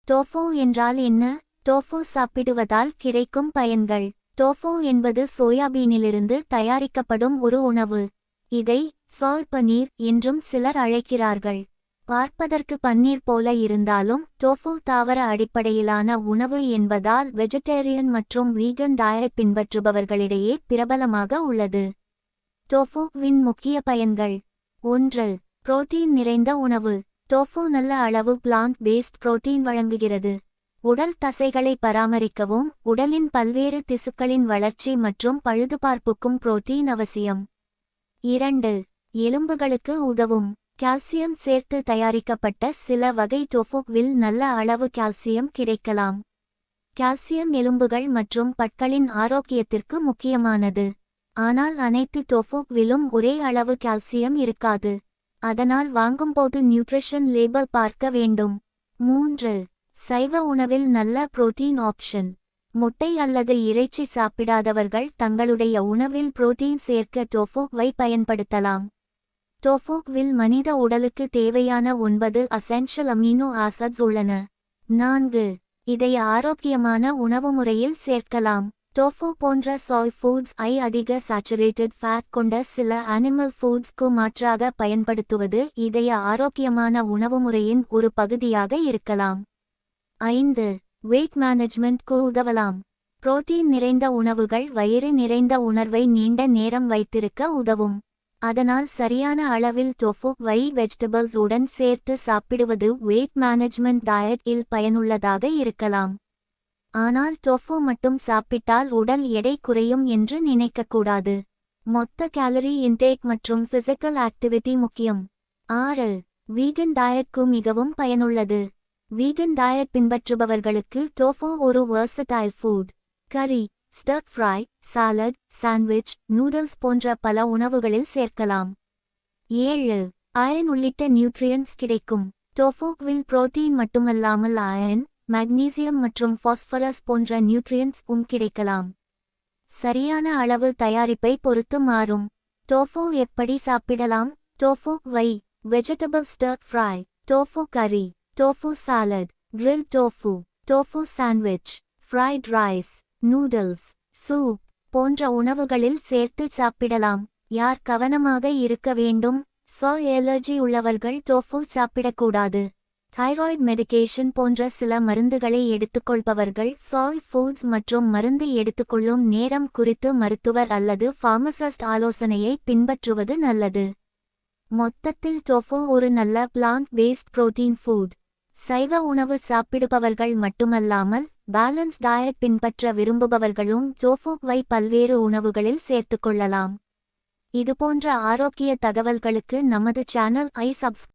Tofu என்றால் என்ன? Tofu சாப்பிடுவதால் கிடைக்கும் பயன்கள். டோஃபு என்பது சோயாபீனிலிருந்து தயாரிக்கப்படும் ஒரு உணவு. இதை சோய் பனீர் என்றும் சிலர் அழைக்கிறார்கள். பார்ப்பதற்கு பன்னீர் போல இருந்தாலும் டோஃபு தாவர அடிப்படையிலான உணவு என்பதால் வெஜிடேரியன் மற்றும் வீகன் டயட் பின்பற்றுபவர்களிடையே பிரபலமாக உள்ளது. டோஃபுவின் முக்கிய பயன்கள். 1. புரோட்டீன் நிறைந்த உணவு. டோஃபு நல்ல அளவு பிளான்ட் பேஸ்ட் புரோட்டீன் வழங்குகிறது. உடல் தசைகளை பராமரிக்கவும் உடலின் பல்வேறு திசுக்களின் வளர்ச்சி மற்றும் பழுதுபார்ப்புக்கும் புரோட்டீன் அவசியம். 2. எலும்புகளுக்கு உதவும். கால்சியம் சேர்த்து தயாரிக்கப்பட்ட சில வகை டோஃபுவில் நல்ல அளவு கால்சியம் கிடைக்கலாம். கால்சியம் எலும்புகள் மற்றும் பற்களின் ஆரோக்கியத்திற்கு முக்கியமானது. ஆனால் அனைத்து டோஃபுவிலும் ஒரே அளவு கால்சியம் இருக்காது. அதனால் வாங்கும்போது நியூட்ரிஷன் லேபல் பார்க்க வேண்டும். 3. சைவ உணவில் நல்ல புரோட்டீன் ஆப்ஷன். முட்டை அல்லது இறைச்சி சாப்பிடாதவர்கள் தங்களுடைய உணவில் புரோட்டீன் சேர்க்க டோஃபுவை பயன்படுத்தலாம். டோஃபுவில் மனித உடலுக்கு தேவையான 9 அசென்ஷியல் அமினோ ஆசிட்ஸ் உள்ளன. 4. இதை ஆரோக்கியமான உணவுமுறையில் சேர்க்கலாம். டோஃபு போன்ற சோய் ஃபுட்ஸ் அதிக சாச்சுரேட்டட் ஃபேட் கொண்ட சில அனிமல் ஃபுட்ஸ்க்கு மாற்றாக பயன்படுத்துவது இதய ஆரோக்கியமான உணவுமுறையின் ஒரு பகுதியாக இருக்கலாம். 5. வெயிட் மேனேஜ்மெண்ட்க்கு உதவலாம். புரோட்டீன் நிறைந்த உணவுகள் வயிறு நிறைந்த உணர்வை நீண்ட நேரம் வைத்திருக்க உதவும். அதனால் சரியான அளவில் டோஃபுவை வெஜிடபிள்ஸ் உடன் சேர்த்து சாப்பிடுவது வெயிட் மேனேஜ்மெண்ட் டயட் இல் பயனுள்ளதாக இருக்கலாம். ஆனால் டோஃபு மட்டும் சாப்பிட்டால் உடல் எடை குறையும் என்று நினைக்கக்கூடாது. மொத்த கேலரி இன்டேக் மற்றும் பிசிக்கல் ஆக்டிவிட்டி முக்கியம். 6. வீகன் டயட்க்கு மிகவும் பயனுள்ளது. வீகன் டயட் பின்பற்றுபவர்களுக்கு டோஃபு ஒரு வெர்சடைல் ஃபுட். கறி, ஸ்டர் ஃப்ரை, சாலட், சாண்ட்விச், நூடுல்ஸ் போன்ற பல உணவுகளில் சேர்க்கலாம். 7. அயர்ன் உள்ளிட்ட நியூட்ரியன்ட்ஸ் கிடைக்கும். டோஃபுவில் புரோட்டீன் மட்டுமல்லாமல் அயர்ன், மக்னீசியம் மற்றும் பாஸ்பரஸ் போன்ற நியூட்ரியன்ட்ஸும் கிடைக்கலாம். சரியான அளவு தயாரிப்பை பொறுத்து மாறும். டோஃபு எப்படி சாப்பிடலாம்? டோஃபுவை வெஜிடபிள் ஸ்டர் ஃப்ரை, டோஃபு கறி, tofu salad, grill tofu, tofu sandwich, fried rice, noodles, soup போன்ற உணவுகளில் சேர்த்து சாப்பிடலாம். யார் கவனமாக இருக்க வேண்டும்? சோய் அலர்ஜி உள்ளவர்கள் டோஃபு சாப்பிடக்கூடாது. தைராய்டு மெடிகேஷன் போன்ற சில மருந்துகளை எடுத்துக்கொள்பவர்கள் சோய் ஃபுட்ஸ் மற்றும் மருந்து எடுத்துக்கொள்ளும் நேரம் குறித்து மருத்துவர் அல்லது ஃபார்மசிஸ்ட் ஆலோசனையை பின்பற்றுவது நல்லது. மொத்தத்தில் டோஃபு ஒரு நல்ல பிளான்ட் பேஸ்ட் புரோட்டீன் ஃபுட். சைவ உணவு சாப்பிடுபவர்கள் மட்டுமல்லாமல் பேலன்ஸ் டயட் பின்பற்ற விரும்புபவர்களும் டோஃபுவை பல்வேறு உணவுகளில் சேர்த்துக்கொள்ளலாம். இதுபோன்ற ஆரோக்கிய தகவல்களுக்கு நமது சேனல் ஐ சப்ஸ்கிரைப்